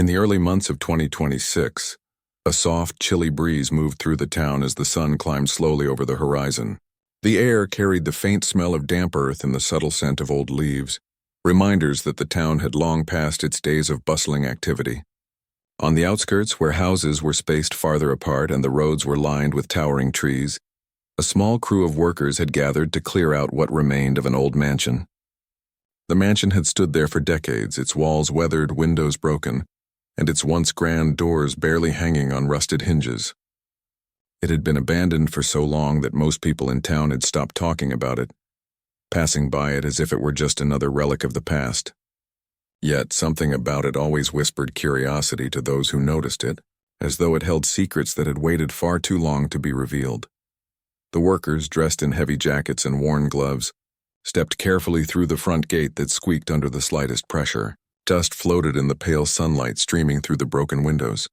In the early months of 2026, a soft, chilly breeze moved through the town as the sun climbed slowly over the horizon. The air carried the faint smell of damp earth and the subtle scent of old leaves, reminders that the town had long passed its days of bustling activity. On the outskirts, where houses were spaced farther apart and the roads were lined with towering trees, a small crew of workers had gathered to clear out what remained of an old mansion. The mansion had stood there for decades, its walls weathered, windows broken, and its once grand doors barely hanging on rusted hinges. It had been abandoned for so long that most people in town had stopped talking about it, passing by it as if it were just another relic of the past. Yet something about it always whispered curiosity to those who noticed it, as though it held secrets that had waited far too long to be revealed. The workers, dressed in heavy jackets and worn gloves, stepped carefully through the front gate that squeaked under the slightest pressure. Dust floated in the pale sunlight streaming through the broken windows,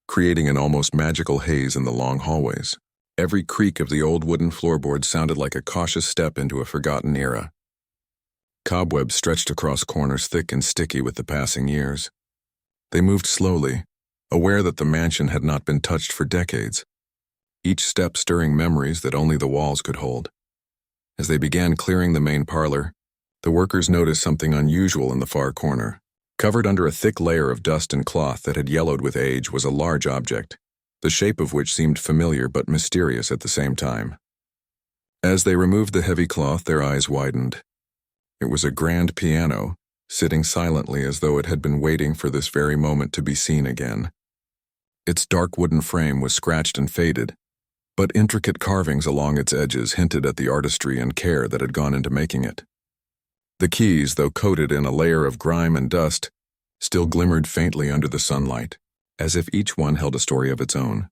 creating an almost magical haze in the long hallways. Every creak of the old wooden floorboards sounded like a cautious step into a forgotten era. Cobwebs stretched across corners thick and sticky with the passing years. They moved slowly, aware that the mansion had not been touched for decades, each step stirring memories that only the walls could hold. As they began clearing the main parlor, the workers noticed something unusual in the far corner. Covered under a thick layer of dust and cloth that had yellowed with age was a large object, the shape of which seemed familiar but mysterious at the same time. As they removed the heavy cloth, their eyes widened. It was a grand piano, sitting silently as though it had been waiting for this very moment to be seen again. Its dark wooden frame was scratched and faded, but intricate carvings along its edges hinted at the artistry and care that had gone into making it. The keys, though coated in a layer of grime and dust, still glimmered faintly under the sunlight, as if each one held a story of its own.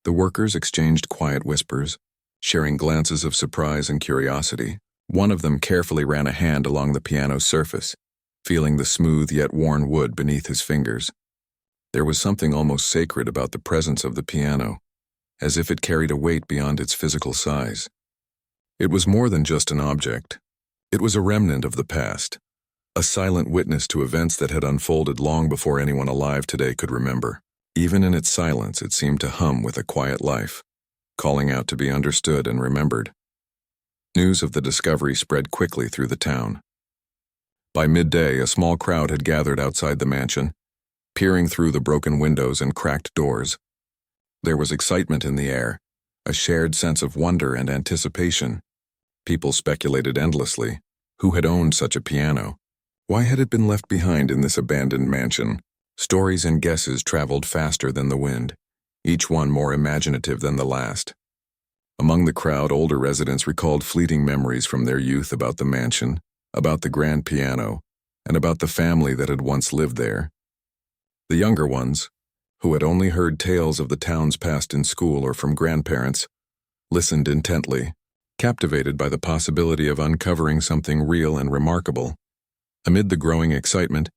The workers exchanged quiet whispers, sharing glances of surprise and curiosity. One of them carefully ran a hand along the piano's surface, feeling the smooth yet worn wood beneath his fingers. There was something almost sacred about the presence of the piano, as if it carried a weight beyond its physical size. It was more than just an object. It was a remnant of the past, a silent witness to events that had unfolded long before anyone alive today could remember. Even in its silence, it seemed to hum with a quiet life, calling out to be understood and remembered. News of the discovery spread quickly through the town. By midday, a small crowd had gathered outside the mansion, peering through the broken windows and cracked doors. There was excitement in the air, a shared sense of wonder and anticipation. People speculated endlessly. Who had owned such a piano? Why had it been left behind in this abandoned mansion? Stories and guesses traveled faster than the wind, each one more imaginative than the last. Among the crowd, older residents recalled fleeting memories from their youth about the mansion, about the grand piano, and about the family that had once lived there. The younger ones, who had only heard tales of the town's past in school or from grandparents, listened intently, captivated by the possibility of uncovering something real and remarkable. Amid the growing excitement,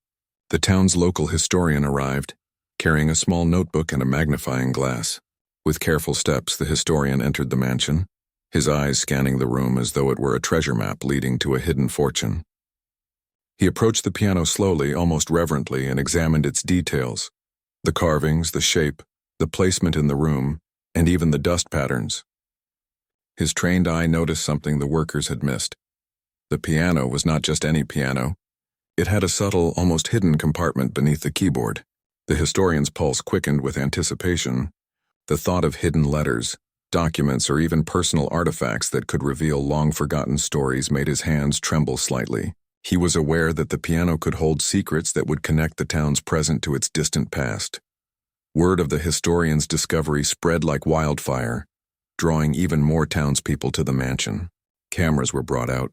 the town's local historian arrived, carrying a small notebook and a magnifying glass. With careful steps, the historian entered the mansion, his eyes scanning the room as though it were a treasure map leading to a hidden fortune. He approached the piano slowly, almost reverently, and examined its details: the carvings, the shape, the placement in the room, and even the dust patterns. His trained eye noticed something the workers had missed. The piano was not just any piano. It had a subtle, almost hidden compartment beneath the keyboard. The historian's pulse quickened with anticipation. The thought of hidden letters, documents, or even personal artifacts that could reveal long-forgotten stories made his hands tremble slightly. He was aware that the piano could hold secrets that would connect the town's present to its distant past. Word of the historian's discovery spread like wildfire, drawing even more townspeople to the mansion. Cameras were brought out,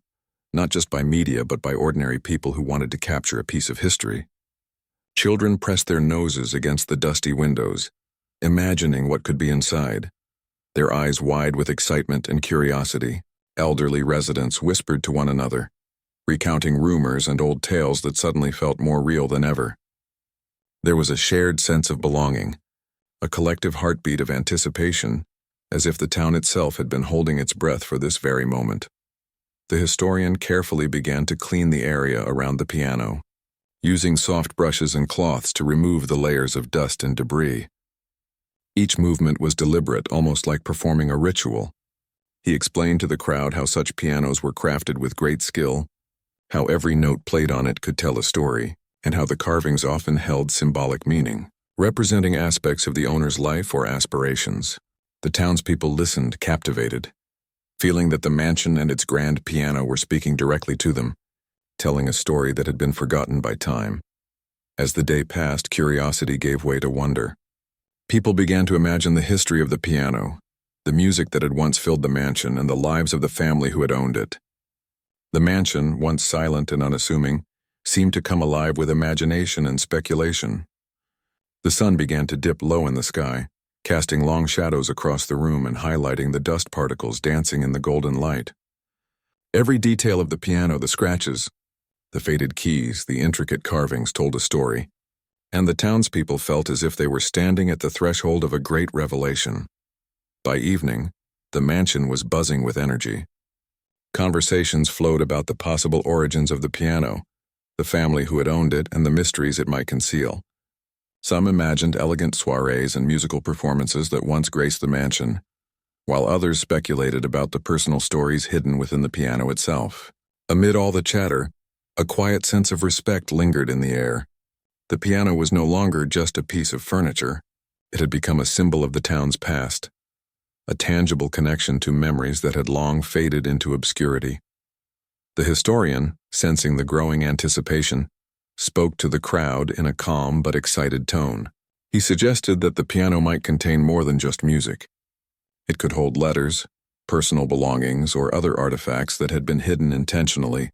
not just by media but by ordinary people who wanted to capture a piece of history. Children pressed their noses against the dusty windows, imagining what could be inside, their eyes wide with excitement and curiosity. Elderly residents whispered to one another, recounting rumors and old tales that suddenly felt more real than ever. There was a shared sense of belonging, a collective heartbeat of anticipation, as if the town itself had been holding its breath for this very moment. The historian carefully began to clean the area around the piano, using soft brushes and cloths to remove the layers of dust and debris. Each movement was deliberate, almost like performing a ritual. He explained to the crowd how such pianos were crafted with great skill, how every note played on it could tell a story, and how the carvings often held symbolic meaning, representing aspects of the owner's life or aspirations. The townspeople listened, captivated, feeling that the mansion and its grand piano were speaking directly to them, telling a story that had been forgotten by time. As the day passed, curiosity gave way to wonder. People began to imagine the history of the piano, the music that had once filled the mansion, and the lives of the family who had owned it. The mansion, once silent and unassuming, seemed to come alive with imagination and speculation. The sun began to dip low in the sky, casting long shadows across the room and highlighting the dust particles dancing in the golden light. Every detail of the piano, the scratches, the faded keys, the intricate carvings told a story, and the townspeople felt as if they were standing at the threshold of a great revelation. By evening, the mansion was buzzing with energy. Conversations flowed about the possible origins of the piano, the family who had owned it, and the mysteries it might conceal. Some imagined elegant soirees and musical performances that once graced the mansion, while others speculated about the personal stories hidden within the piano itself. Amid all the chatter, a quiet sense of respect lingered in the air. The piano was no longer just a piece of furniture. It had become a symbol of the town's past, a tangible connection to memories that had long faded into obscurity. The historian, sensing the growing anticipation, spoke to the crowd in a calm but excited tone. He suggested that the piano might contain more than just music. It could hold letters, personal belongings, or other artifacts that had been hidden intentionally,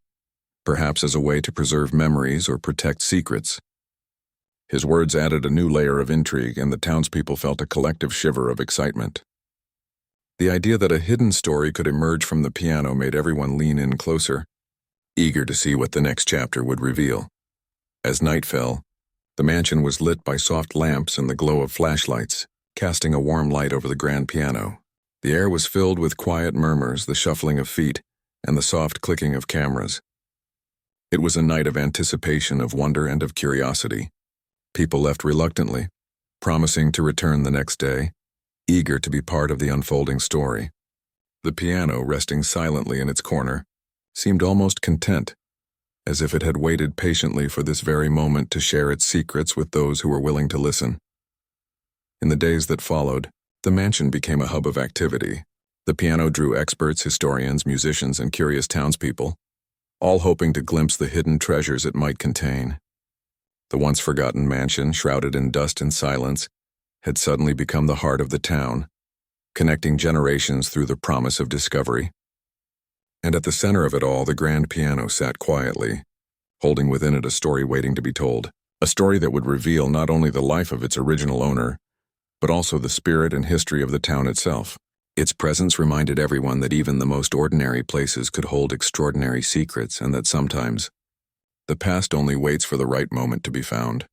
perhaps as a way to preserve memories or protect secrets. His words added a new layer of intrigue, and the townspeople felt a collective shiver of excitement. The idea that a hidden story could emerge from the piano made everyone lean in closer, eager to see what the next chapter would reveal. As night fell, the mansion was lit by soft lamps and the glow of flashlights, casting a warm light over the grand piano. The air was filled with quiet murmurs, the shuffling of feet, and the soft clicking of cameras. It was a night of anticipation, of wonder, and of curiosity. People left reluctantly, promising to return the next day, eager to be part of the unfolding story. The piano, resting silently in its corner, seemed almost content, as if it had waited patiently for this very moment to share its secrets with those who were willing to listen. In the days that followed, the mansion became a hub of activity. The piano drew experts, historians, musicians, and curious townspeople, all hoping to glimpse the hidden treasures it might contain. The once forgotten mansion, shrouded in dust and silence, had suddenly become the heart of the town, connecting generations through the promise of discovery. And at the center of it all, the grand piano sat quietly, holding within it a story waiting to be told, a story that would reveal not only the life of its original owner, but also the spirit and history of the town itself. Its presence reminded everyone that even the most ordinary places could hold extraordinary secrets, and that sometimes the past only waits for the right moment to be found.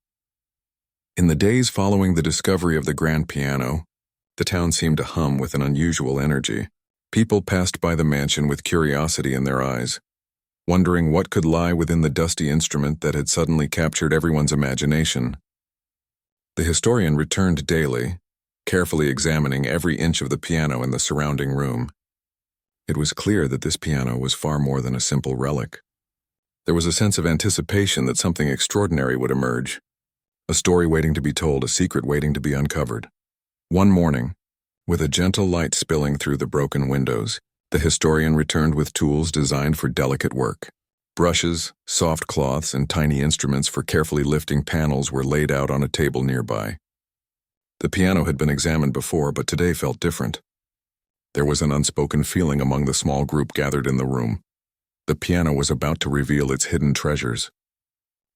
In the days following the discovery of the grand piano, the town seemed to hum with an unusual energy. People passed by the mansion with curiosity in their eyes, wondering what could lie within the dusty instrument that had suddenly captured everyone's imagination. The historian returned daily, carefully examining every inch of the piano in the surrounding room. It was clear that this piano was far more than a simple relic. There was a sense of anticipation that something extraordinary would emerge, a story waiting to be told, a secret waiting to be uncovered. One morning, with a gentle light spilling through the broken windows, the historian returned with tools designed for delicate work. Brushes, soft cloths, and tiny instruments for carefully lifting panels were laid out on a table nearby. The piano had been examined before, but today felt different. There was an unspoken feeling among the small group gathered in the room. The piano was about to reveal its hidden treasures.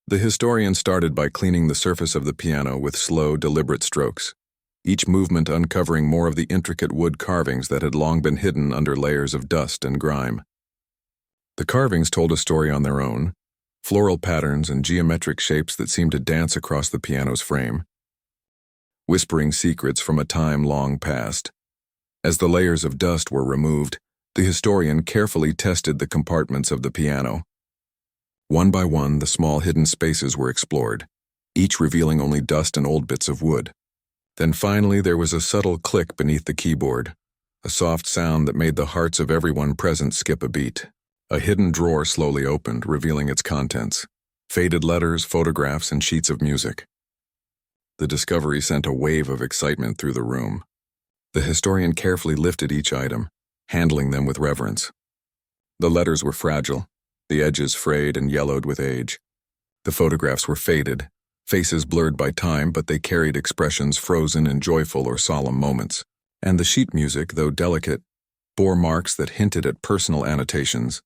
The historian started by cleaning the surface of the piano with slow, deliberate strokes, each movement uncovering more of the intricate wood carvings that had long been hidden under layers of dust and grime. The carvings told a story on their own, floral patterns and geometric shapes that seemed to dance across the piano's frame, whispering secrets from a time long past. As the layers of dust were removed, the historian carefully tested the compartments of the piano. One by one, the small hidden spaces were explored, each revealing only dust and old bits of wood. Then finally there was a subtle click beneath the keyboard, a soft sound that made the hearts of everyone present skip a beat. A hidden drawer slowly opened, revealing its contents: faded letters, photographs, and sheets of music. The discovery sent a wave of excitement through the room. The historian carefully lifted each item, handling them with reverence. The letters were fragile, the edges frayed and yellowed with age. The photographs were faded, faces blurred by time, but they carried expressions frozen in joyful or solemn moments. And the sheet music, though delicate, bore marks that hinted at personal annotations,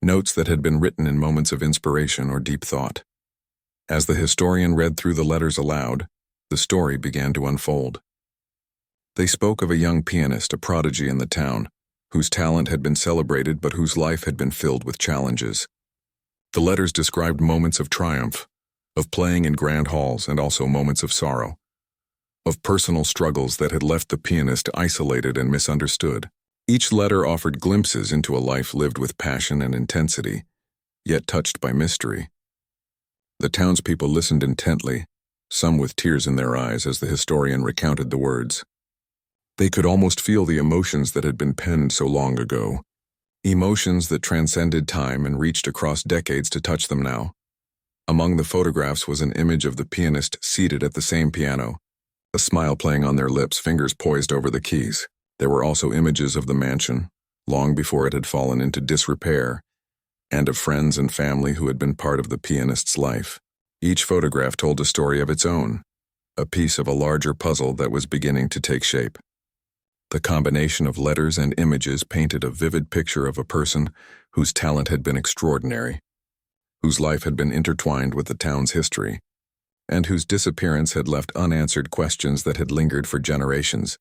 notes that had been written in moments of inspiration or deep thought. As the historian read through the letters aloud, the story began to unfold. They spoke of a young pianist, a prodigy in the town, whose talent had been celebrated but whose life had been filled with challenges. The letters described moments of triumph, of playing in grand halls, and also moments of sorrow, of personal struggles that had left the pianist isolated and misunderstood. Each letter offered glimpses into a life lived with passion and intensity, yet touched by mystery. The townspeople listened intently, some with tears in their eyes as the historian recounted the words. They could almost feel the emotions that had been penned so long ago, emotions that transcended time and reached across decades to touch them now. Among the photographs was an image of the pianist seated at the same piano, a smile playing on their lips, fingers poised over the keys. There were also images of the mansion, long before it had fallen into disrepair, and of friends and family who had been part of the pianist's life. Each photograph told a story of its own, a piece of a larger puzzle that was beginning to take shape. The combination of letters and images painted a vivid picture of a person whose talent had been extraordinary, whose life had been intertwined with the town's history, and whose disappearance had left unanswered questions that had lingered for generations.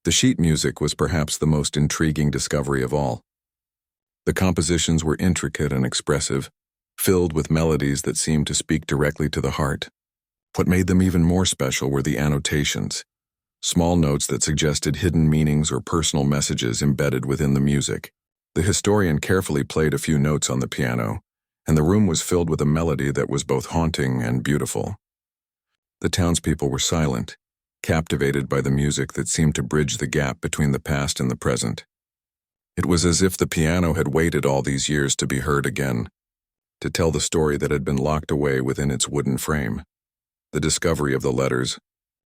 The sheet music was perhaps the most intriguing discovery of all. The compositions were intricate and expressive, filled with melodies that seemed to speak directly to the heart. What made them even more special were the annotations, small notes that suggested hidden meanings or personal messages embedded within the music. The historian carefully played a few notes on the piano, and the room was filled with a melody that was both haunting and beautiful. The townspeople were silent, captivated by the music that seemed to bridge the gap between the past and the present. It was as if the piano had waited all these years to be heard again, to tell the story that had been locked away within its wooden frame. The discovery of the letters,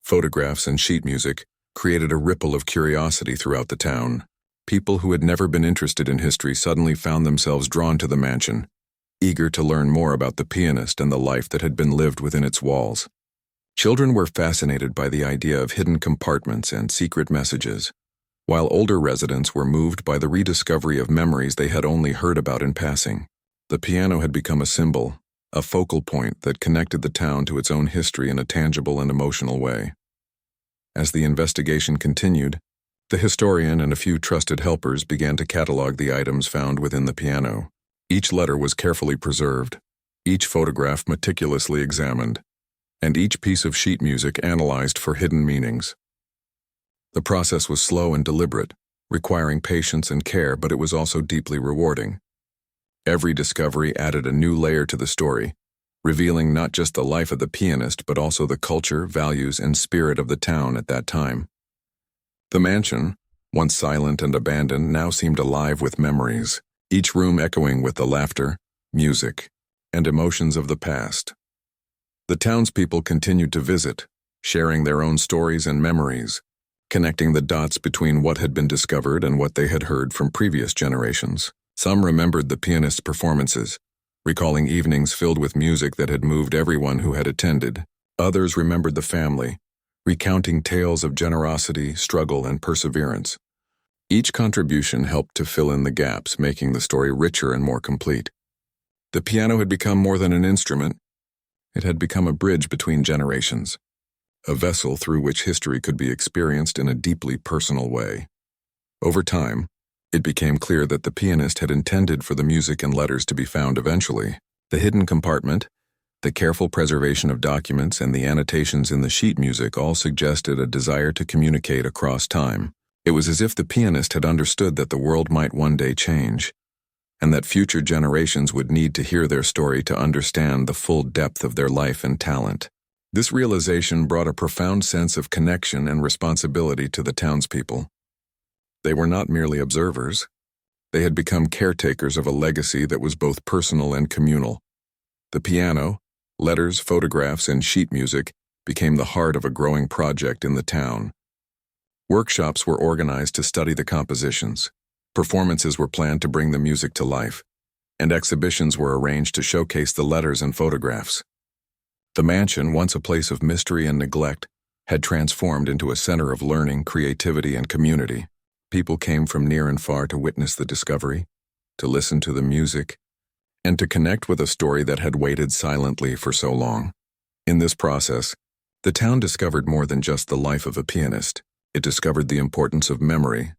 photographs, and sheet music created a ripple of curiosity throughout the town. People who had never been interested in history suddenly found themselves drawn to the mansion, eager to learn more about the pianist and the life that had been lived within its walls. Children were fascinated by the idea of hidden compartments and secret messages, while older residents were moved by the rediscovery of memories they had only heard about in passing. The piano had become a symbol, a focal point that connected the town to its own history in a tangible and emotional way. As the investigation continued, the historian and a few trusted helpers began to catalog the items found within the piano. Each letter was carefully preserved, each photograph meticulously examined, and each piece of sheet music analyzed for hidden meanings. The process was slow and deliberate, requiring patience and care, but it was also deeply rewarding. Every discovery added a new layer to the story, revealing not just the life of the pianist but also the culture, values, and spirit of the town at that time. The mansion, once silent and abandoned, now seemed alive with memories, each room echoing with the laughter, music, and emotions of the past. The townspeople continued to visit, sharing their own stories and memories, connecting the dots between what had been discovered and what they had heard from previous generations. Some remembered the pianist's performances, recalling evenings filled with music that had moved everyone who had attended. Others remembered the family, recounting tales of generosity, struggle, and perseverance. Each contribution helped to fill in the gaps, making the story richer and more complete. The piano had become more than an instrument. It had become a bridge between generations, a vessel through which history could be experienced in a deeply personal way. Over time, it became clear that the pianist had intended for the music and letters to be found eventually. The hidden compartment, the careful preservation of documents, and the annotations in the sheet music all suggested a desire to communicate across time. It was as if the pianist had understood that the world might one day change, and that future generations would need to hear their story to understand the full depth of their life and talent. This realization brought a profound sense of connection and responsibility to the townspeople. They were not merely observers. They had become caretakers of a legacy that was both personal and communal. The piano, letters, photographs, and sheet music became the heart of a growing project in the town. Workshops were organized to study the compositions. Performances were planned to bring the music to life, and exhibitions were arranged to showcase the letters and photographs. The mansion, once a place of mystery and neglect, had transformed into a center of learning, creativity, and community. People came from near and far to witness the discovery, to listen to the music, and to connect with a story that had waited silently for so long. In this process, the town discovered more than just the life of a pianist. It discovered the importance of memory,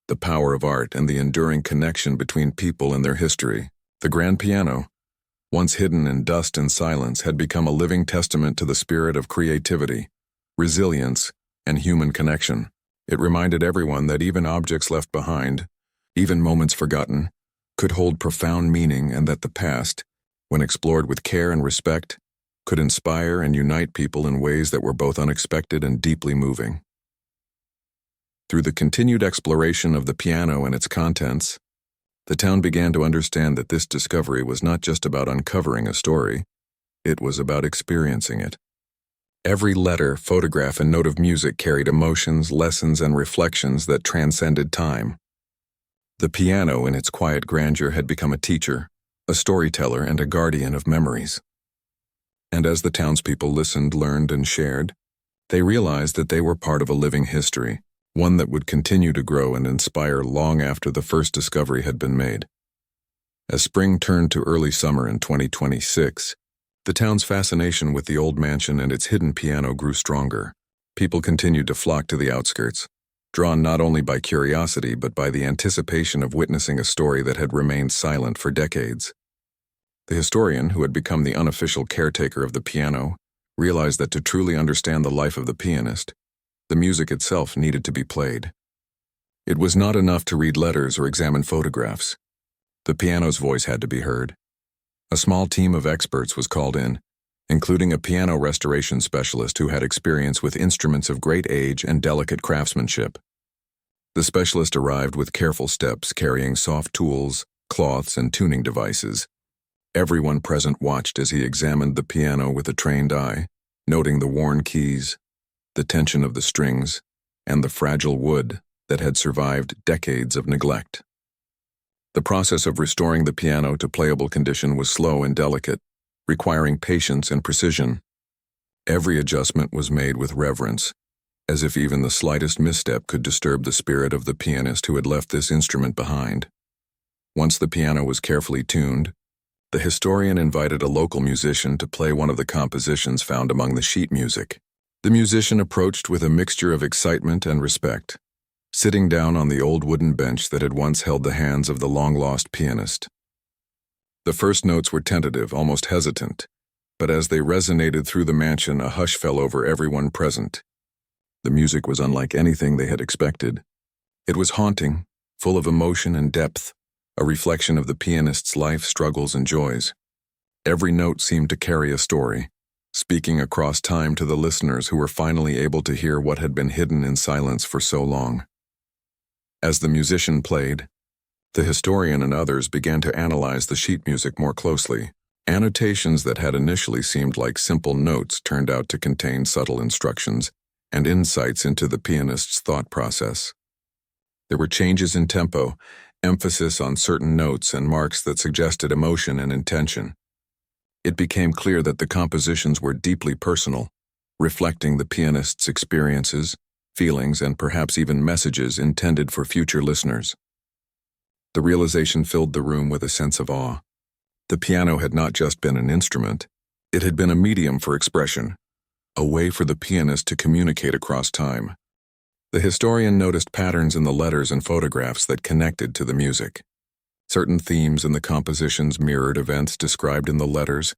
the power of art, and the enduring connection between people and their history. The grand piano, once hidden in dust and silence, had become a living testament to the spirit of creativity, resilience, and human connection. It reminded everyone that even objects left behind, even moments forgotten, could hold profound meaning, and that the past, when explored with care and respect, could inspire and unite people in ways that were both unexpected and deeply moving. Through the continued exploration of the piano and its contents, the town began to understand that this discovery was not just about uncovering a story, it was about experiencing it. Every letter, photograph, and note of music carried emotions, lessons, and reflections that transcended time. The piano, in its quiet grandeur, had become a teacher, a storyteller, and a guardian of memories. And as the townspeople listened, learned, and shared, they realized that they were part of a living history, one that would continue to grow and inspire long after the first discovery had been made. As spring turned to early summer in 2026, the town's fascination with the old mansion and its hidden piano grew stronger. People continued to flock to the outskirts, drawn not only by curiosity but by the anticipation of witnessing a story that had remained silent for decades. The historian, who had become the unofficial caretaker of the piano, realized that to truly understand the life of the pianist, the music itself needed to be played. It was not enough to read letters or examine photographs. The piano's voice had to be heard. A small team of experts was called in, including a piano restoration specialist who had experience with instruments of great age and delicate craftsmanship. The specialist arrived with careful steps, carrying soft tools, cloths, and tuning devices. Everyone present watched as he examined the piano with a trained eye, noting the worn keys, the tension of the strings, and the fragile wood that had survived decades of neglect. The process of restoring the piano to playable condition was slow and delicate, requiring patience and precision. Every adjustment was made with reverence, as if even the slightest misstep could disturb the spirit of the pianist who had left this instrument behind. Once the piano was carefully tuned, the historian invited a local musician to play one of the compositions found among the sheet music. The musician approached with a mixture of excitement and respect, sitting down on the old wooden bench that had once held the hands of the long-lost pianist. The first notes were tentative, almost hesitant, but as they resonated through the mansion, a hush fell over everyone present. The music was unlike anything they had expected. It was haunting, full of emotion and depth, a reflection of the pianist's life, struggles, and joys. Every note seemed to carry a story, speaking across time to the listeners who were finally able to hear what had been hidden in silence for so long. As the musician played, the historian and others began to analyze the sheet music more closely. Annotations that had initially seemed like simple notes turned out to contain subtle instructions and insights into the pianist's thought process. There were changes in tempo, emphasis on certain notes, and marks that suggested emotion and intention. It became clear that the compositions were deeply personal, reflecting the pianist's experiences, feelings, and perhaps even messages intended for future listeners. The realization filled the room with a sense of awe. The piano had not just been an instrument, it had been a medium for expression, a way for the pianist to communicate across time. The historian noticed patterns in the letters and photographs that connected to the music. Certain themes in the compositions mirrored events described in the letters,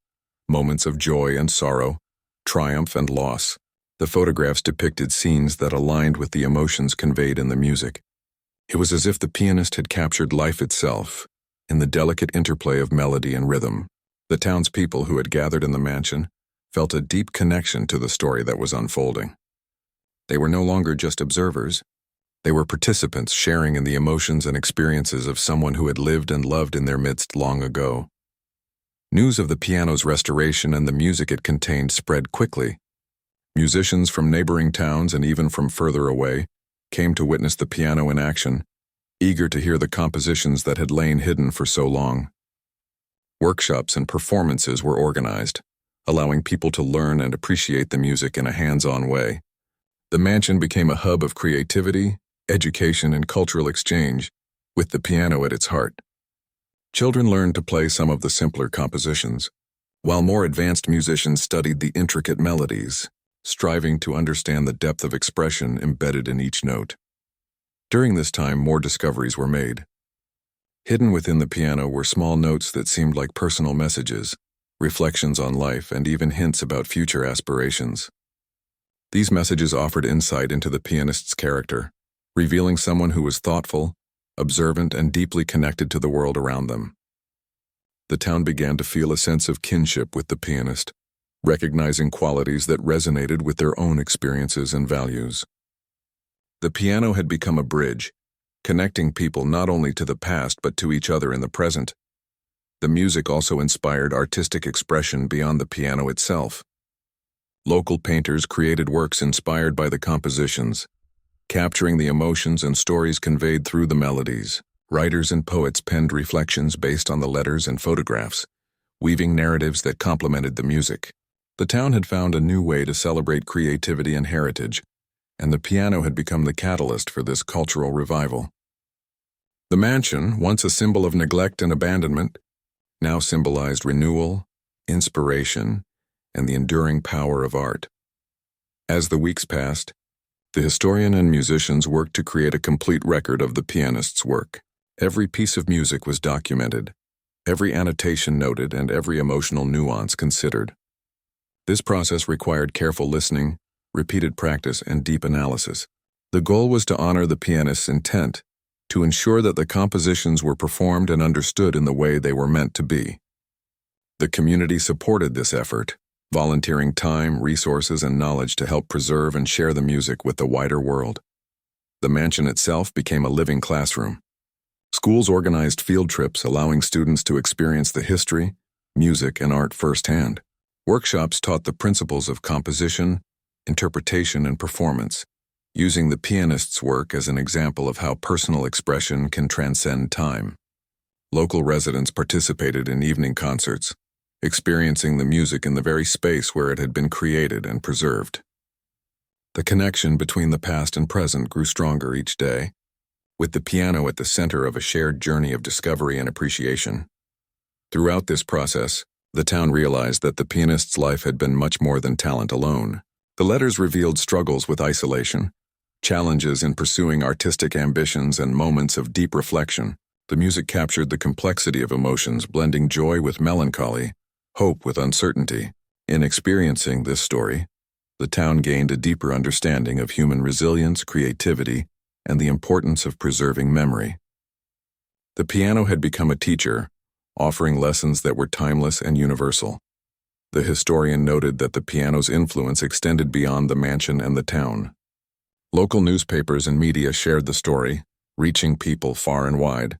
moments of joy and sorrow, triumph and loss. The photographs depicted scenes that aligned with the emotions conveyed in the music. It was as if the pianist had captured life itself, in the delicate interplay of melody and rhythm. The townspeople who had gathered in the mansion felt a deep connection to the story that was unfolding. They were no longer just observers. They were participants sharing in the emotions and experiences of someone who had lived and loved in their midst long ago. News of the piano's restoration and the music it contained spread quickly. Musicians from neighboring towns and even from further away came to witness the piano in action, eager to hear the compositions that had lain hidden for so long. Workshops and performances were organized, allowing people to learn and appreciate the music in a hands-on way. The mansion became a hub of creativity, education, and cultural exchange, with the piano at its heart. Children learned to play some of the simpler compositions, while more advanced musicians studied the intricate melodies, striving to understand the depth of expression embedded in each note. During this time, more discoveries were made. Hidden within the piano were small notes that seemed like personal messages, reflections on life, and even hints about future aspirations. These messages offered insight into the pianist's character, revealing someone who was thoughtful, observant, and deeply connected to the world around them. The town began to feel a sense of kinship with the pianist, recognizing qualities that resonated with their own experiences and values. The piano had become a bridge, connecting people not only to the past but to each other in the present. The music also inspired artistic expression beyond the piano itself. Local painters created works inspired by the compositions, capturing the emotions and stories conveyed through the melodies. Writers and poets penned reflections based on the letters and photographs, weaving narratives that complemented the music. The town had found a new way to celebrate creativity and heritage, and the piano had become the catalyst for this cultural revival. The mansion, once a symbol of neglect and abandonment, now symbolized renewal, inspiration, and the enduring power of art. As the weeks passed, the historian and musicians worked to create a complete record of the pianist's work. Every piece of music was documented, every annotation noted, and every emotional nuance considered. This process required careful listening, repeated practice, and deep analysis. The goal was to honor the pianist's intent, to ensure that the compositions were performed and understood in the way they were meant to be. The community supported this effort, volunteering time, resources, and knowledge to help preserve and share the music with the wider world. The mansion itself became a living classroom. Schools organized field trips, allowing students to experience the history, music, and art firsthand. Workshops taught the principles of composition, interpretation, and performance, using the pianist's work as an example of how personal expression can transcend time. Local residents participated in evening concerts, experiencing the music in the very space where it had been created and preserved. The connection between the past and present grew stronger each day, with the piano at the center of a shared journey of discovery and appreciation. Throughout this process, the town realized that the pianist's life had been much more than talent alone. The letters revealed struggles with isolation, challenges in pursuing artistic ambitions, and moments of deep reflection. The music captured the complexity of emotions, blending joy with melancholy, hope with uncertainty. In experiencing this story, the town gained a deeper understanding of human resilience, creativity, and the importance of preserving memory. The piano had become a teacher, offering lessons that were timeless and universal. The historian noted that the piano's influence extended beyond the mansion and the town. Local newspapers and media shared the story, reaching people far and wide.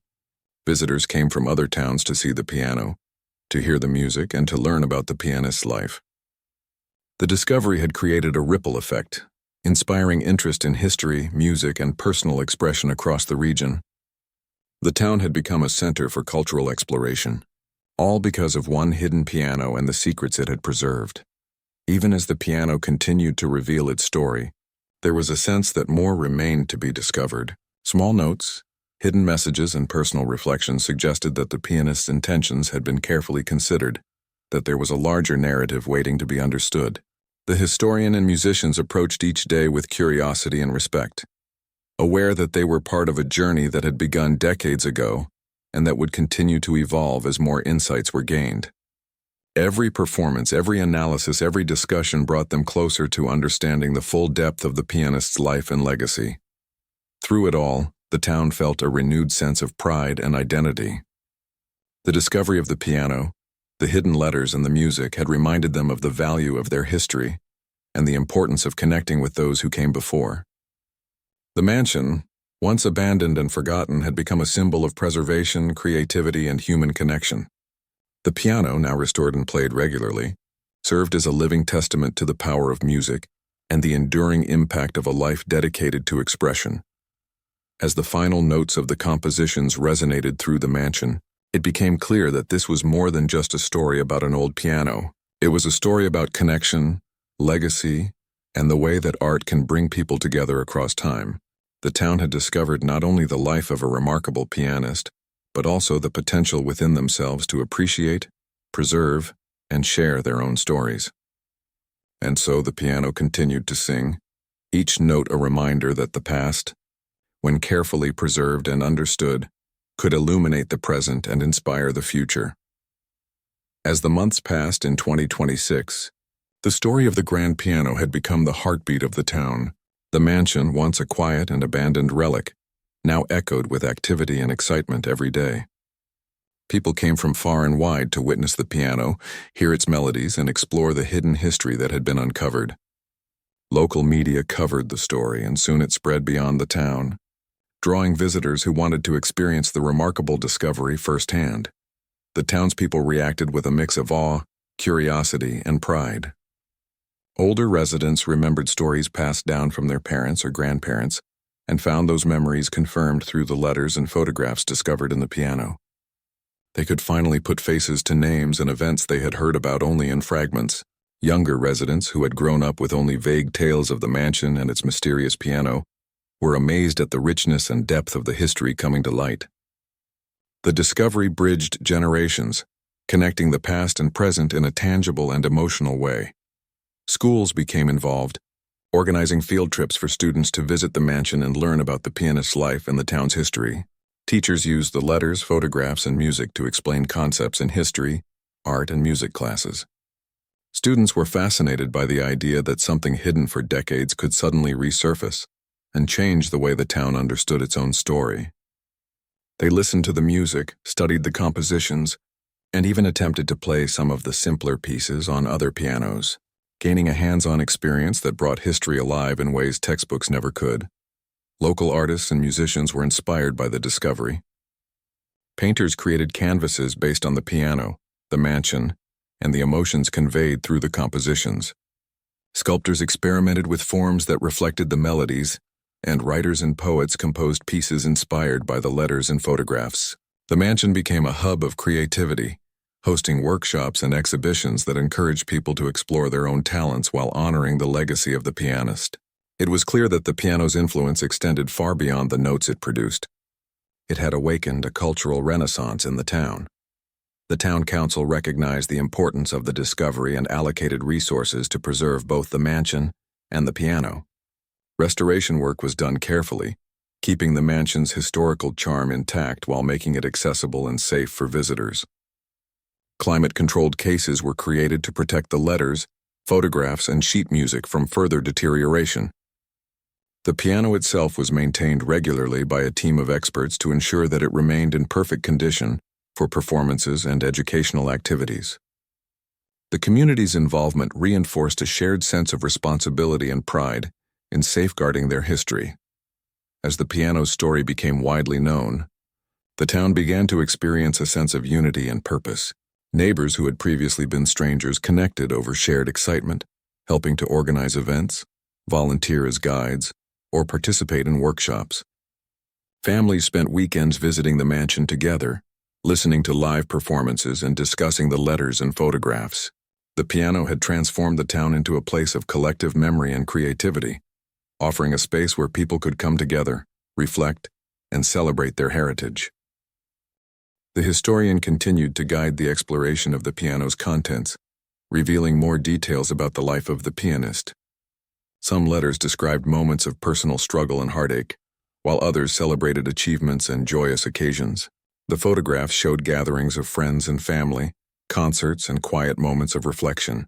Visitors came from other towns to see the piano, to hear the music, and to learn about the pianist's life. The discovery had created a ripple effect, inspiring interest in history, music, and personal expression across the region. The town had become a center for cultural exploration, all because of one hidden piano and the secrets it had preserved. Even as the piano continued to reveal its story, there was a sense that more remained to be discovered. Small notes, hidden messages, and personal reflections suggested that the pianist's intentions had been carefully considered, that there was a larger narrative waiting to be understood. The historian and musicians approached each day with curiosity and respect, aware that they were part of a journey that had begun decades ago and that would continue to evolve as more insights were gained. Every performance, every analysis, every discussion brought them closer to understanding the full depth of the pianist's life and legacy. Through it all, the town felt a renewed sense of pride and identity. The discovery of the piano, the hidden letters and the music had reminded them of the value of their history and the importance of connecting with those who came before. The mansion, once abandoned and forgotten, had become a symbol of preservation, creativity, and human connection. The piano, now restored and played regularly, served as a living testament to the power of music and the enduring impact of a life dedicated to expression. As the final notes of the compositions resonated through the mansion, it became clear that this was more than just a story about an old piano. It was a story about connection, legacy, and the way that art can bring people together across time. The town had discovered not only the life of a remarkable pianist, but also the potential within themselves to appreciate, preserve, and share their own stories. And so the piano continued to sing, each note a reminder that the past, when carefully preserved and understood, could illuminate the present and inspire the future. As the months passed in 2026, the story of the grand piano had become the heartbeat of the town. The mansion, once a quiet and abandoned relic, now echoed with activity and excitement every day. People came from far and wide to witness the piano, hear its melodies, and explore the hidden history that had been uncovered. Local media covered the story, and soon it spread beyond the town, drawing visitors who wanted to experience the remarkable discovery firsthand. The townspeople reacted with a mix of awe, curiosity, and pride. Older residents remembered stories passed down from their parents or grandparents and found those memories confirmed through the letters and photographs discovered in the piano. They could finally put faces to names and events they had heard about only in fragments. Younger residents, who had grown up with only vague tales of the mansion and its mysterious piano, were amazed at the richness and depth of the history coming to light. The discovery bridged generations, connecting the past and present in a tangible and emotional way. Schools became involved, organizing field trips for students to visit the mansion and learn about the pianist's life and the town's history. Teachers used the letters, photographs, and music to explain concepts in history, art, and music classes. Students were fascinated by the idea that something hidden for decades could suddenly resurface and change the way the town understood its own story. They listened to the music, studied the compositions, and even attempted to play some of the simpler pieces on other pianos, gaining a hands-on experience that brought history alive in ways textbooks never could. Local artists and musicians were inspired by the discovery. Painters created canvases based on the piano, the mansion, and the emotions conveyed through the compositions. Sculptors experimented with forms that reflected the melodies, and writers and poets composed pieces inspired by the letters and photographs. The mansion became a hub of creativity, hosting workshops and exhibitions that encouraged people to explore their own talents while honoring the legacy of the pianist. It was clear that the piano's influence extended far beyond the notes it produced. It had awakened a cultural renaissance in the town. The town council recognized the importance of the discovery and allocated resources to preserve both the mansion and the piano. Restoration work was done carefully, keeping the mansion's historical charm intact while making it accessible and safe for visitors. Climate-controlled cases were created to protect the letters, photographs, and sheet music from further deterioration. The piano itself was maintained regularly by a team of experts to ensure that it remained in perfect condition for performances and educational activities. The community's involvement reinforced a shared sense of responsibility and pride in safeguarding their history. As the piano's story became widely known, the town began to experience a sense of unity and purpose. Neighbors who had previously been strangers connected over shared excitement, helping to organize events, volunteer as guides, or participate in workshops. Families spent weekends visiting the mansion together, listening to live performances and discussing the letters and photographs. The piano had transformed the town into a place of collective memory and creativity, offering a space where people could come together, reflect, and celebrate their heritage. The historian continued to guide the exploration of the piano's contents, revealing more details about the life of the pianist. Some letters described moments of personal struggle and heartache, while others celebrated achievements and joyous occasions. The photographs showed gatherings of friends and family, concerts, and quiet moments of reflection.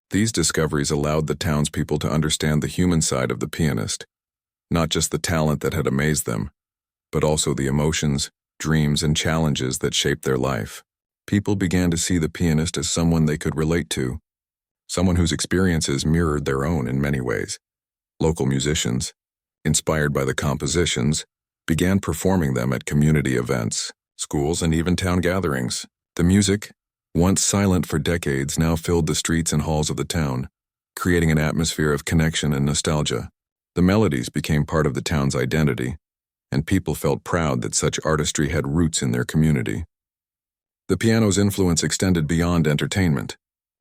These discoveries allowed the townspeople to understand the human side of the pianist, not just the talent that had amazed them, but also the emotions, dreams, and challenges that shaped their life. People began to see the pianist as someone they could relate to, someone whose experiences mirrored their own in many ways. Local musicians, inspired by the compositions, began performing them at community events, schools, and even town gatherings. The music, once silent for decades, now filled the streets and halls of the town, creating an atmosphere of connection and nostalgia. The melodies became part of the town's identity, and people felt proud that such artistry had roots in their community. The piano's influence extended beyond entertainment.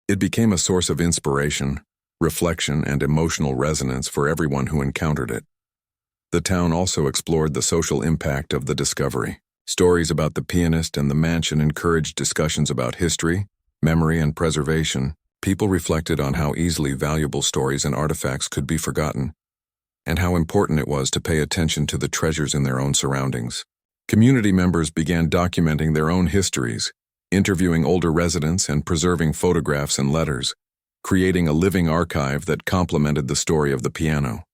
It became a source of inspiration, reflection, and emotional resonance for everyone who encountered it. The town also explored the social impact of the discovery. Stories about the pianist and the mansion encouraged discussions about history, memory, and preservation. People reflected on how easily valuable stories and artifacts could be forgotten, and how important it was to pay attention to the treasures in their own surroundings. Community members began documenting their own histories, interviewing older residents, and preserving photographs and letters, creating a living archive that complemented the story of the piano.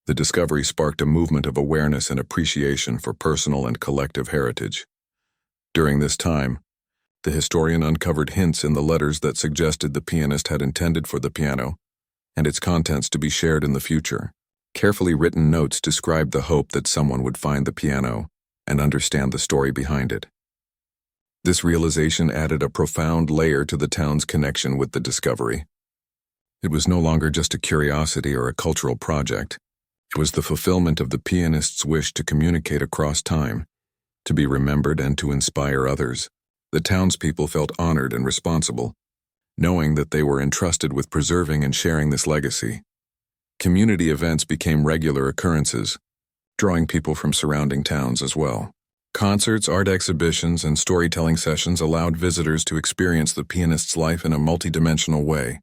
The discovery sparked a movement of awareness and appreciation for personal and collective heritage. During this time, the historian uncovered hints in the letters that suggested the pianist had intended for the piano and its contents to be shared in the future. Carefully written notes described the hope that someone would find the piano and understand the story behind it. This realization added a profound layer to the town's connection with the discovery. It was no longer just a curiosity or a cultural project. It was the fulfillment of the pianist's wish to communicate across time, to be remembered, and to inspire others. The townspeople felt honored and responsible, knowing that they were entrusted with preserving and sharing this legacy. Community events became regular occurrences, drawing people from surrounding towns as well. Concerts, art exhibitions, and storytelling sessions allowed visitors to experience the pianist's life in a multidimensional way.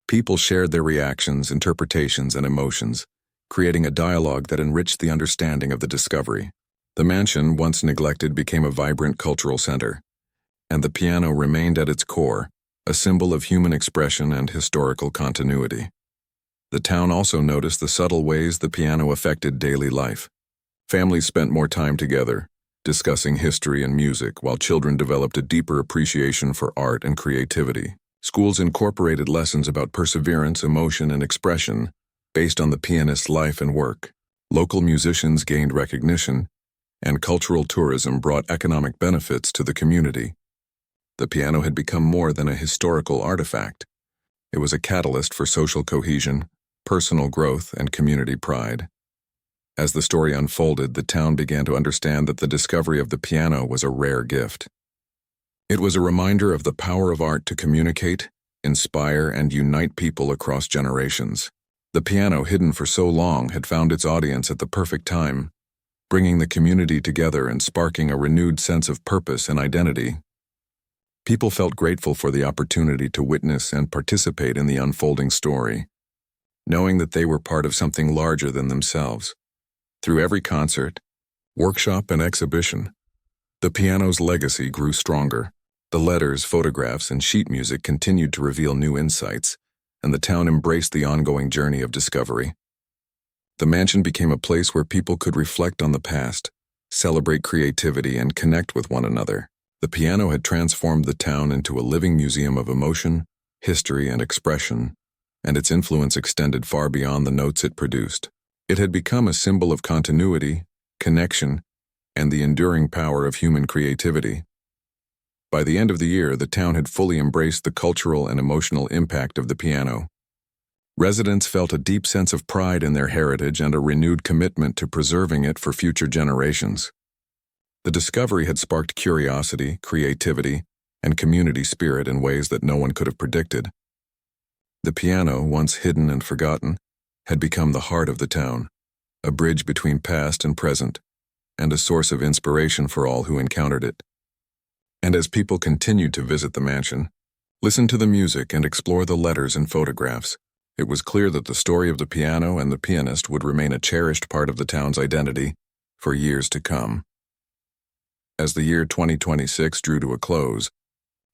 People shared their reactions, interpretations, and emotions, creating a dialogue that enriched the understanding of the discovery. The mansion, once neglected, became a vibrant cultural center, and the piano remained at its core, a symbol of human expression and historical continuity. The town also noticed the subtle ways the piano affected daily life. Families spent more time together, discussing history and music, while children developed a deeper appreciation for art and creativity. Schools incorporated lessons about perseverance, emotion, and expression based on the pianist's life and work. Local musicians gained recognition, and cultural tourism brought economic benefits to the community. The piano had become more than a historical artifact. It was a catalyst for social cohesion, personal growth, and community pride. As the story unfolded, the town began to understand that the discovery of the piano was a rare gift. It was a reminder of the power of art to communicate, inspire, and unite people across generations. The piano, hidden for so long, had found its audience at the perfect time, bringing the community together and sparking a renewed sense of purpose and identity. People felt grateful for the opportunity to witness and participate in the unfolding story, knowing that they were part of something larger than themselves. Through every concert, workshop, and exhibition, the piano's legacy grew stronger. The letters, photographs, and sheet music continued to reveal new insights, and the town embraced the ongoing journey of discovery. The mansion became a place where people could reflect on the past, celebrate creativity, and connect with one another. The piano had transformed the town into a living museum of emotion, history, and expression, and its influence extended far beyond the notes it produced. It had become a symbol of continuity, connection, and the enduring power of human creativity. By the end of the year, the town had fully embraced the cultural and emotional impact of the piano. Residents felt a deep sense of pride in their heritage and a renewed commitment to preserving it for future generations. The discovery had sparked curiosity, creativity, and community spirit in ways that no one could have predicted. The piano, once hidden and forgotten, had become the heart of the town, a bridge between past and present, and a source of inspiration for all who encountered it. And as people continued to visit the mansion, listen to the music, and explore the letters and photographs, it was clear that the story of the piano and the pianist would remain a cherished part of the town's identity for years to come. As the year 2026 drew to a close,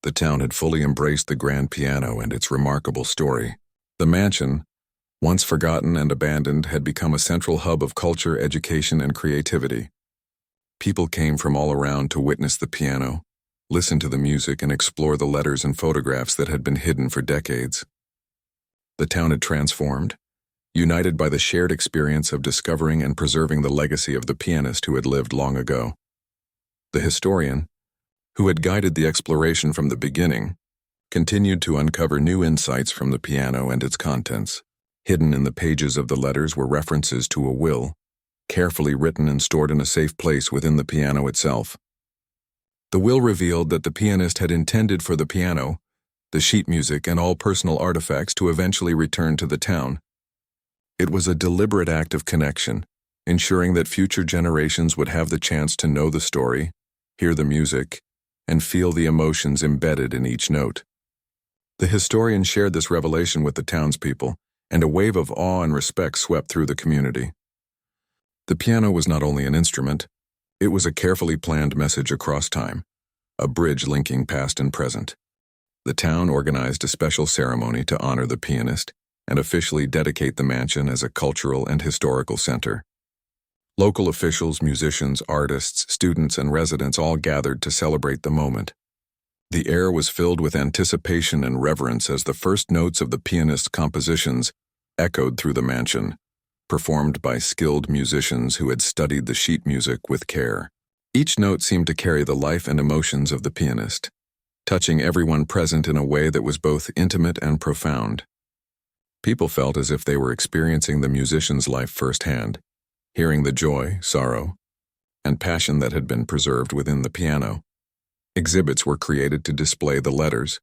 the town had fully embraced the grand piano and its remarkable story. The mansion, once forgotten and abandoned, had become a central hub of culture, education, and creativity. People came from all around to witness the piano, listen to the music, and explore the letters and photographs that had been hidden for decades. The town had transformed, united by the shared experience of discovering and preserving the legacy of the pianist who had lived long ago. The historian, who had guided the exploration from the beginning, continued to uncover new insights from the piano and its contents. Hidden in the pages of the letters were references to a will, carefully written and stored in a safe place within the piano itself. The will revealed that the pianist had intended for the piano, the sheet music, and all personal artifacts to eventually return to the town. It was a deliberate act of connection, ensuring that future generations would have the chance to know the story, hear the music, and feel the emotions embedded in each note. The historian shared this revelation with the townspeople, and a wave of awe and respect swept through the community. The piano was not only an instrument, it was a carefully planned message across time, a bridge linking past and present. The town organized a special ceremony to honor the pianist and officially dedicate the mansion as a cultural and historical center. Local officials, musicians, artists, students, and residents all gathered to celebrate the moment. The air was filled with anticipation and reverence as the first notes of the pianist's compositions echoed through the mansion, performed by skilled musicians who had studied the sheet music with care. Each note seemed to carry the life and emotions of the pianist, touching everyone present in a way that was both intimate and profound. People felt as if they were experiencing the musician's life firsthand, hearing the joy, sorrow, and passion that had been preserved within the piano. Exhibits were created to display the letters,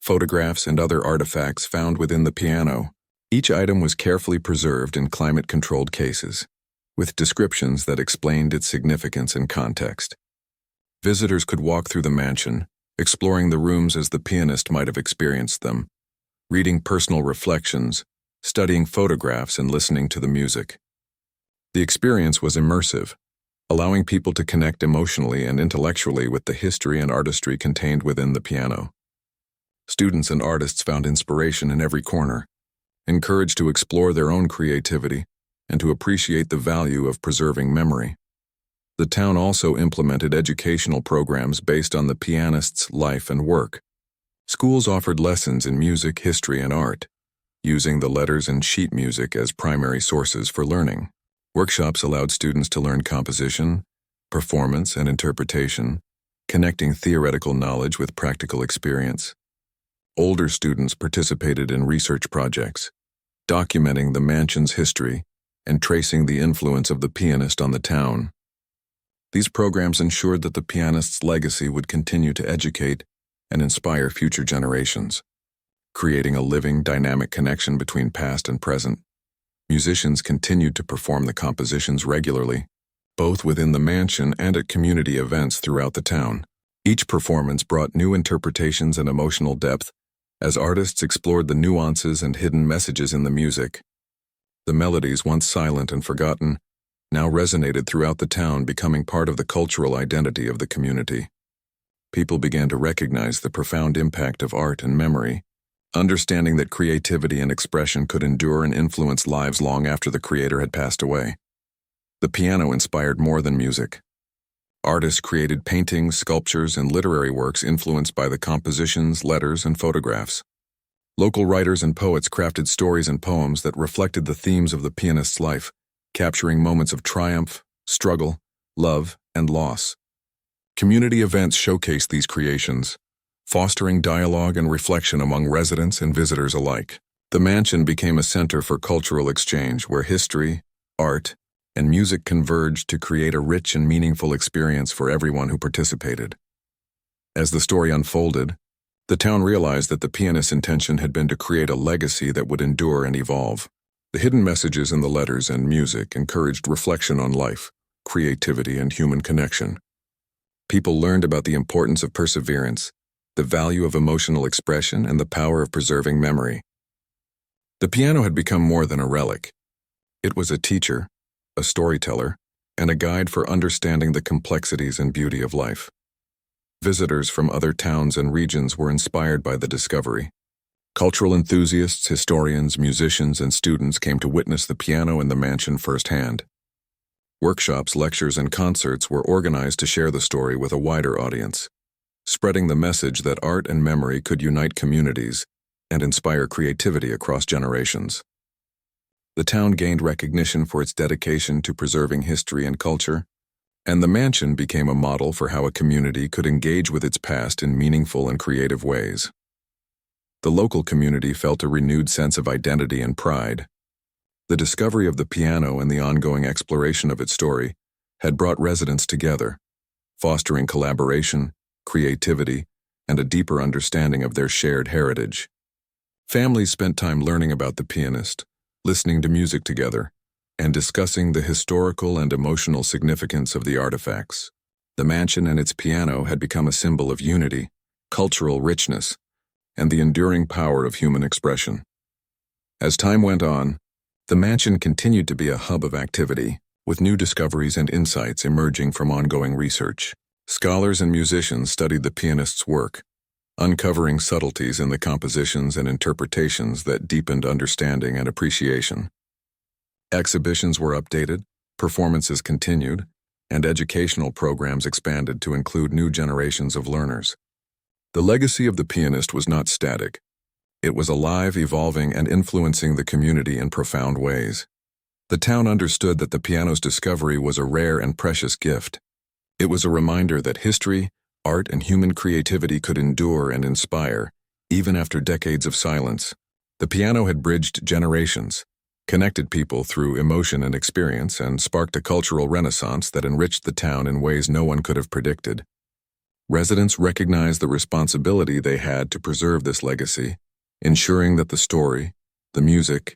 photographs, and other artifacts found within the piano. Each item was carefully preserved in climate-controlled cases, with descriptions that explained its significance and context. Visitors could walk through the mansion, exploring the rooms as the pianist might have experienced them, reading personal reflections, studying photographs, and listening to the music. The experience was immersive, allowing people to connect emotionally and intellectually with the history and artistry contained within the piano. Students and artists found inspiration in every corner, encouraged to explore their own creativity and to appreciate the value of preserving memory. The town also implemented educational programs based on the pianist's life and work. Schools offered lessons in music, history, and art, using the letters and sheet music as primary sources for learning. Workshops allowed students to learn composition, performance, and interpretation, connecting theoretical knowledge with practical experience. Older students participated in research projects, documenting the mansion's history and tracing the influence of the pianist on the town. These programs ensured that the pianist's legacy would continue to educate and inspire future generations, creating a living, dynamic connection between past and present. Musicians continued to perform the compositions regularly, both within the mansion and at community events throughout the town. Each performance brought new interpretations and emotional depth as artists explored the nuances and hidden messages in the music. The melodies, once silent and forgotten, now resonated throughout the town, becoming part of the cultural identity of the community. People began to recognize the profound impact of art and memory, understanding that creativity and expression could endure and influence lives long after the creator had passed away. The piano inspired more than music. Artists created paintings, sculptures, and literary works influenced by the compositions, letters, and photographs. Local writers and poets crafted stories and poems that reflected the themes of the pianist's life, capturing moments of triumph, struggle, love, and loss. Community events showcased these creations, fostering dialogue and reflection among residents and visitors alike. The mansion became a center for cultural exchange where history, art, and music converged to create a rich and meaningful experience for everyone who participated. As the story unfolded, the town realized that the pianist's intention had been to create a legacy that would endure and evolve. The hidden messages in the letters and music encouraged reflection on life, creativity, and human connection. People learned about the importance of perseverance, the value of emotional expression, and the power of preserving memory. The piano had become more than a relic. It was a teacher, a storyteller, and a guide for understanding the complexities and beauty of life. Visitors from other towns and regions were inspired by the discovery. Cultural enthusiasts, historians, musicians, and students came to witness the piano and the mansion firsthand. Workshops, lectures, and concerts were organized to share the story with a wider audience, spreading the message that art and memory could unite communities and inspire creativity across generations. The town gained recognition for its dedication to preserving history and culture, and the mansion became a model for how a community could engage with its past in meaningful and creative ways. The local community felt a renewed sense of identity and pride. The discovery of the piano and the ongoing exploration of its story had brought residents together, fostering collaboration, creativity, and a deeper understanding of their shared heritage. Families spent time learning about the pianist, listening to music together, and discussing the historical and emotional significance of the artifacts. The mansion and its piano had become a symbol of unity, cultural richness, and the enduring power of human expression. As time went on, the mansion continued to be a hub of activity, with new discoveries and insights emerging from ongoing research. Scholars and musicians studied the pianist's work, uncovering subtleties in the compositions and interpretations that deepened understanding and appreciation. Exhibitions were updated, performances continued, and educational programs expanded to include new generations of learners. The legacy of the pianist was not static. It was alive, evolving, and influencing the community in profound ways. The town understood that the piano's discovery was a rare and precious gift. It was a reminder that history, art, and human creativity could endure and inspire, even after decades of silence. The piano had bridged generations, connected people through emotion and experience, and sparked a cultural renaissance that enriched the town in ways no one could have predicted. Residents recognized the responsibility they had to preserve this legacy, ensuring that the story, the music,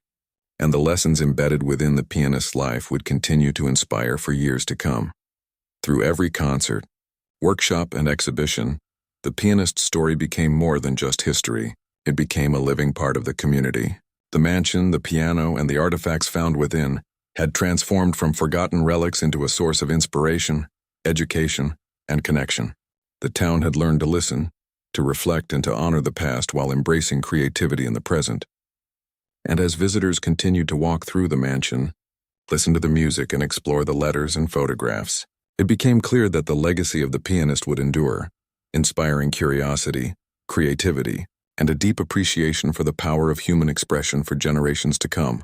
and the lessons embedded within the pianist's life would continue to inspire for years to come. Through every concert, workshop, and exhibition, the pianist's story became more than just history. It became a living part of the community. The mansion, the piano, and the artifacts found within had transformed from forgotten relics into a source of inspiration, education, and connection. The town had learned to listen, to reflect, and to honor the past while embracing creativity in the present. And as visitors continued to walk through the mansion, listen to the music, and explore the letters and photographs, it became clear that the legacy of the pianist would endure, inspiring curiosity, creativity, and a deep appreciation for the power of human expression for generations to come.